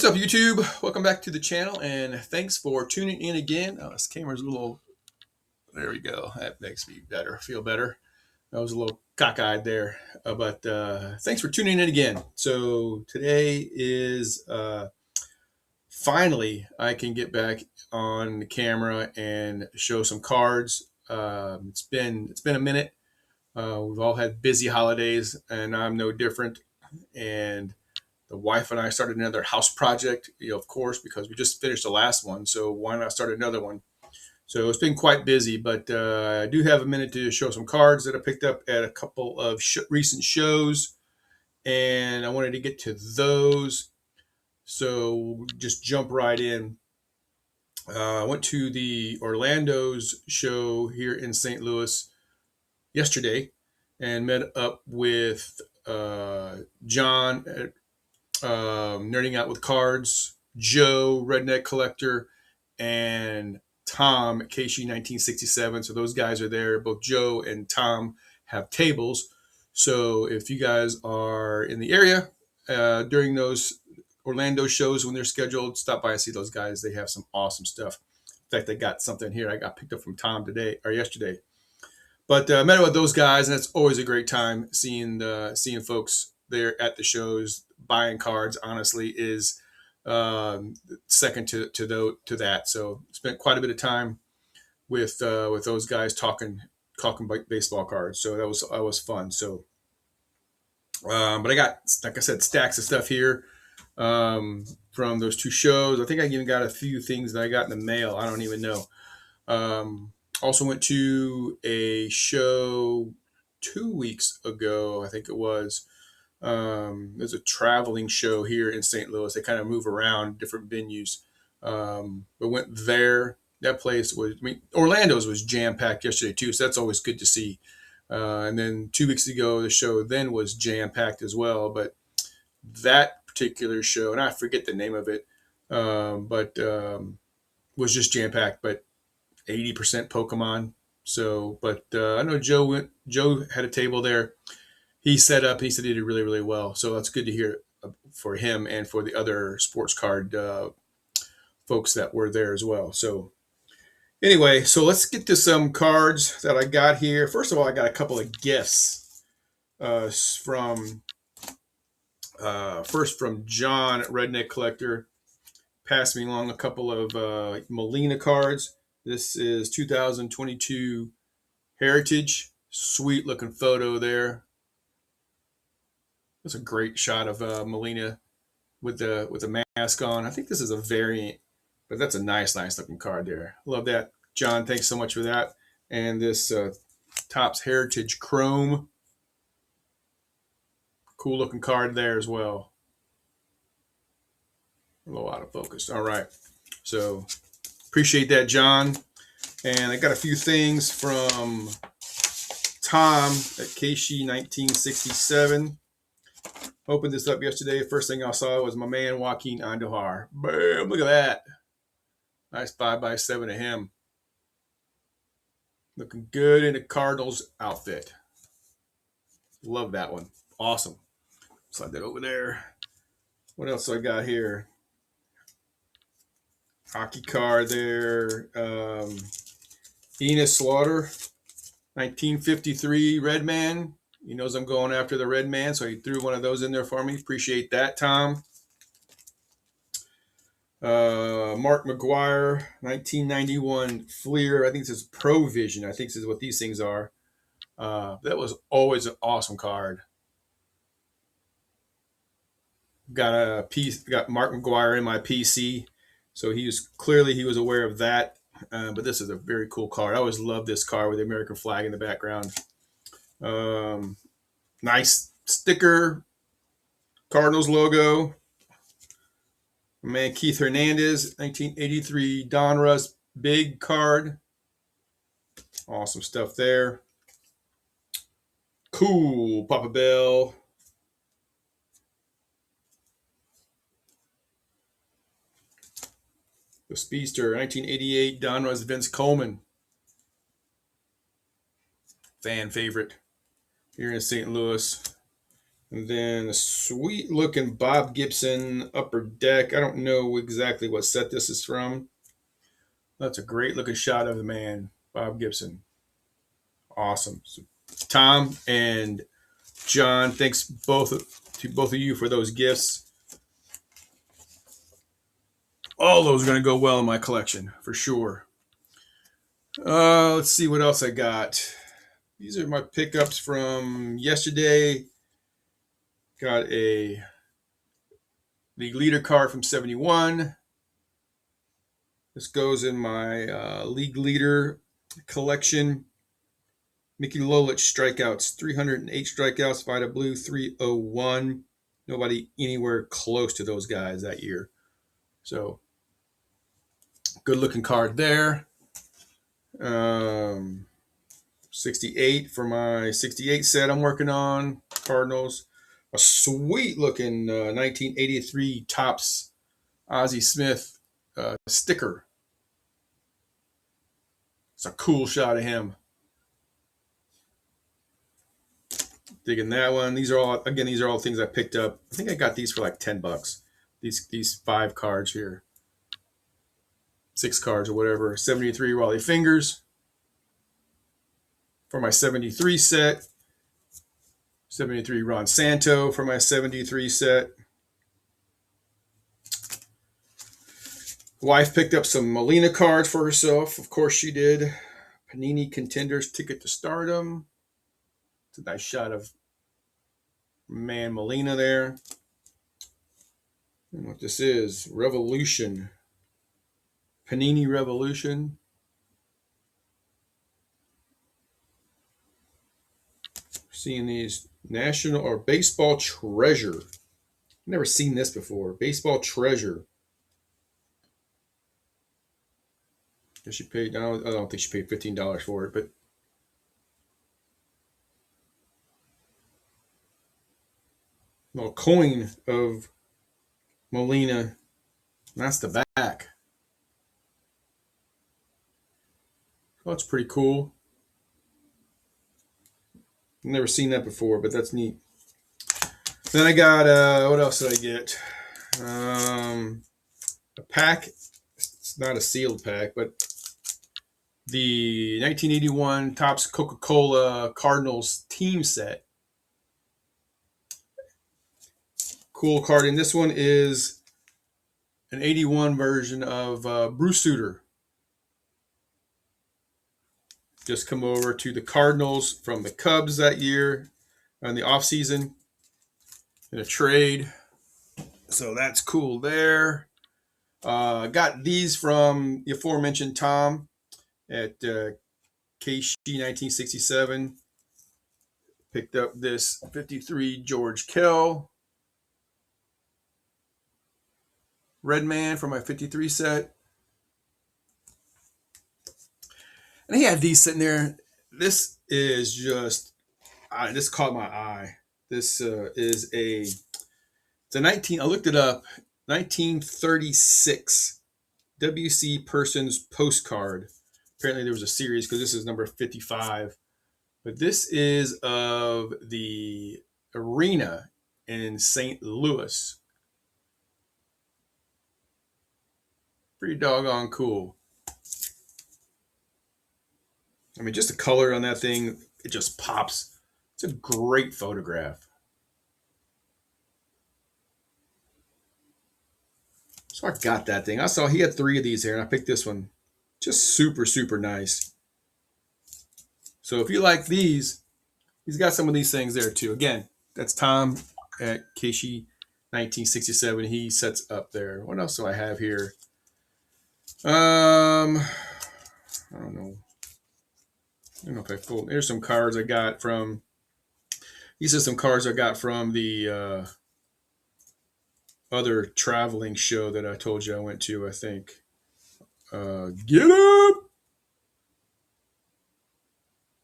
up, YouTube? Welcome back to the channel, and thanks for tuning in again. Oh, this camera's a little. There we go. That makes me better, feel better. I was a little cockeyed there, but thanks for tuning in again. So today is finally I can get back on the camera and show some cards. It's been a minute. We've all had busy holidays, and I'm no different. And the wife and I started another house project, of course, because we just finished the last one. So why not start another one? So it's been quite busy, but I do have a minute to show some cards that I picked up at a couple of recent shows, and I wanted to get to those. So just jump right in. I went to the Orlando's show here in St. Louis yesterday and met up with John at Nerding Out with Cards, Joe, Redneck Collector, and Tom at KC 1967. So those guys are there. Both Joe and Tom have tables. So if you guys are in the area during those Orlando shows when they're scheduled, stop by and see those guys. They have some awesome stuff. In fact, I got something here I got picked up from Tom today or yesterday. But I met up with those guys, and it's always a great time seeing folks there at the shows. Buying cards, honestly, is second to that. So spent quite a bit of time with those guys talking baseball cards. So that was fun. So, but I got, like I said, stacks of stuff here from those two shows. I think I even got a few things that I got in the mail. I don't even know. Also went to a show 2 weeks ago, I think it was. There's a traveling show here in St. Louis. They kind of move around different venues. But went there. That place was, Orlando's was jam packed yesterday too, so that's always good to see. And then 2 weeks ago, the show then was jam packed as well. But that particular show, and I forget the name of it, but was just jam packed. But 80% Pokemon. So, but I know Joe had a table there. He set up. He said he did really, really well. So that's good to hear for him and for the other sports card folks that were there as well. So anyway, so let's get to some cards that I got here. First of all, I got a couple of gifts from first from John at Redneck Collector. Passed me along a couple of Molina cards. This is 2022 Heritage. Sweet looking photo there. That's a great shot of Molina with the mask on. I think this is a variant, but that's a nice looking card there. Love that, John. Thanks so much for that. And this Topps Heritage Chrome, cool looking card there as well. A little out of focus. All right, so appreciate that, John. And I got a few things from Tom at KC 1967. Opened this up yesterday. First thing I saw was my man Joaquin Andujar. Bam! Look at that. Nice 5x7 of him. Looking good in a Cardinals outfit. Love that one. Awesome. Slide that over there. What else I got here? Hockey card there. Enos Slaughter, 1953 Red Man. He knows I'm going after the Red Man, so he threw one of those in there for me. Appreciate that, Tom. Mark McGwire, 1991 Fleer. I think this is Pro Vision. I think this is what these things are. That was always an awesome card. Got Mark McGwire in my PC, so he was aware of that. But this is a very cool card. I always love this card with the American flag in the background. Nice sticker, Cardinals logo. Man, Keith Hernandez, 1983 Donruss, big card. Awesome stuff there. Cool, Papa Bell. The Speedster, 1988 Donruss, Vince Coleman. Fan favorite here in St. Louis. And then a sweet looking Bob Gibson Upper Deck. I don't know exactly what set this is from. That's a great looking shot of the man, Bob Gibson. Awesome. So, Tom and John, thanks to both of you for those gifts. All those are going to go well in my collection for sure. Let's see what else I got. These are my pickups from yesterday. Got a league leader card from 71. This goes in my league leader collection. Mickey Lolich strikeouts, 308 strikeouts, Vida Blue 301. Nobody anywhere close to those guys that year. So, good looking card there. 68 for my 68 set I'm working on. Cardinals. A sweet looking 1983 Topps Ozzie Smith sticker. It's a cool shot of him. Digging that one. These are all things I picked up. I think I got these for like $10. These 5 cards here. 6 cards or whatever. 73 Raleigh Fingers. For my 73 set. 73 Ron Santo for my 73 set. Wife picked up some Molina cards for herself. Of course she did. Panini Contenders Ticket to Stardom. It's a nice shot of man Molina there. And what this is, Revolution. Panini Revolution. Seeing these National or Baseball Treasure. I've never seen this before. Baseball Treasure. She paid, I don't think she paid $15 for it, but little coin of Molina. That's the back. Oh, that's pretty cool. Never seen that before, but that's neat. Then I got what else did I get? A pack. It's not a sealed pack, but the 1981 Topps Coca-Cola Cardinals team set. Cool card. And this one is an 81 version of Bruce Sutter. Just come over to the Cardinals from the Cubs that year in the offseason in a trade. So that's cool there. Got these from the aforementioned Tom at KC 1967. Picked up this 53 George Kell Redman for my 53 set. And he had these sitting there. This is just, this caught my eye. This is it's a 19, I looked it up, 1936 W.C. Persons postcard. Apparently there was a series because this is number 55. But this is of the arena in St. Louis. Pretty doggone cool. I mean, just the color on that thing, it just pops. It's a great photograph. So I got that thing. I saw he had 3 of these here, and I picked this one. Just super, super nice. So if you like these, he's got some of these things there too. Again, that's Tom at KC 1967. He sets up there. What else do I have here? I don't know. I don't know if I pulled. Here's some cards I got from. These are some cards I got from the other traveling show that I told you I went to. I think. Get up,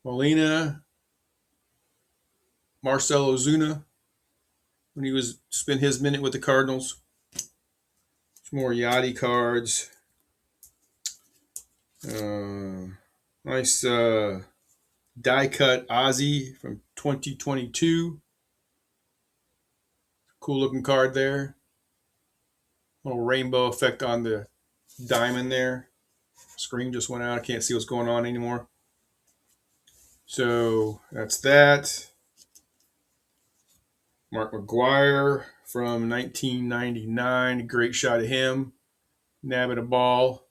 Molina, Marcell Ozuna, when he was spent his minute with the Cardinals. Some more Yachty cards. Nice die cut Ozzy from 2022. Cool looking card there. Little rainbow effect on the diamond there. Screen just went out. I can't see what's going on anymore. So that's that. Mark McGwire from 1999. Great shot of him. Nabbing a ball.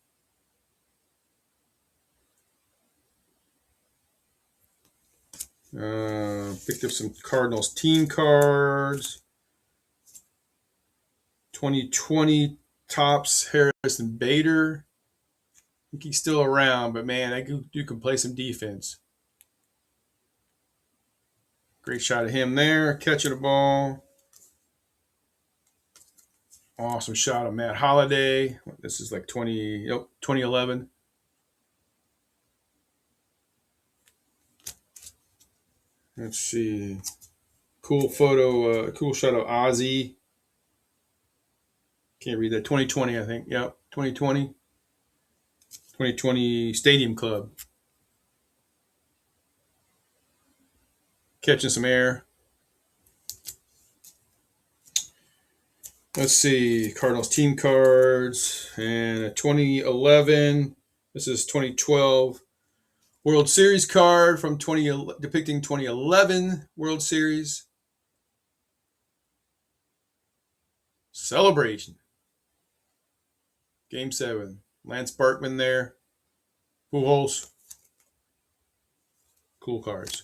Picked up some Cardinals team cards. 2020 Topps Harrison Bader. I think he's still around, but man, that dude can play some defense. Great shot of him there, catching the ball. Awesome shot of Matt Holliday. This is like 2011. Let's see. Cool photo, cool shot of Ozzy. Can't read that. 2020, I think. Yep, 2020. 2020 Stadium Club. Catching some air. Let's see. Cardinals team cards. And a 2011. This is 2012 World Series card from depicting 2011 World Series. Celebration. Game 7. Lance Barkman there. Pujols. Cool cards.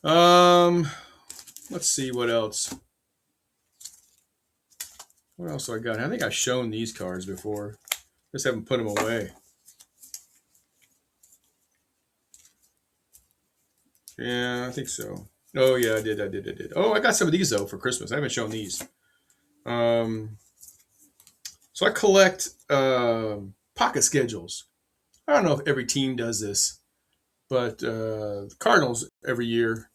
Let's see what else. What else do I got? I think I've shown these cards before. Just haven't put them away. Yeah, I think so. Oh yeah, I did. Oh, I got some of these though for Christmas. I haven't shown these. So I collect pocket schedules. I don't know if every team does this, but the Cardinals every year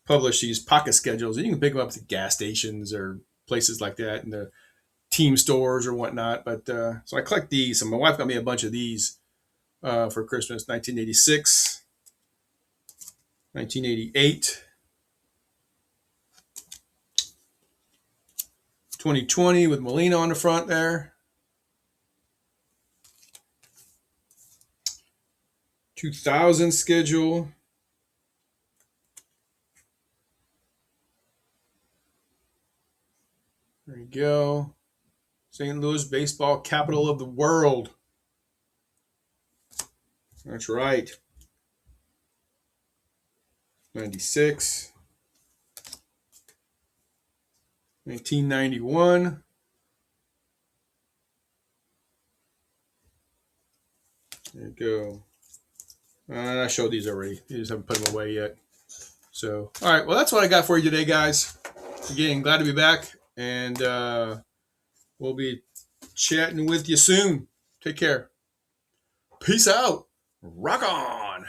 publish these pocket schedules, and you can pick them up at gas stations or places like that in the team stores or whatnot. But so I collect these, and my wife got me a bunch of these for Christmas. 1986, 1988, 2020 with Molina on the front there. 2000 schedule. There you go. St. Louis baseball, capital of the world. That's right. 96. 1991. There you go. I showed these already. You just haven't put them away yet. So, all right. Well, that's what I got for you today, guys. Again, glad to be back. And we'll be chatting with you soon. Take care. Peace out. Rock on.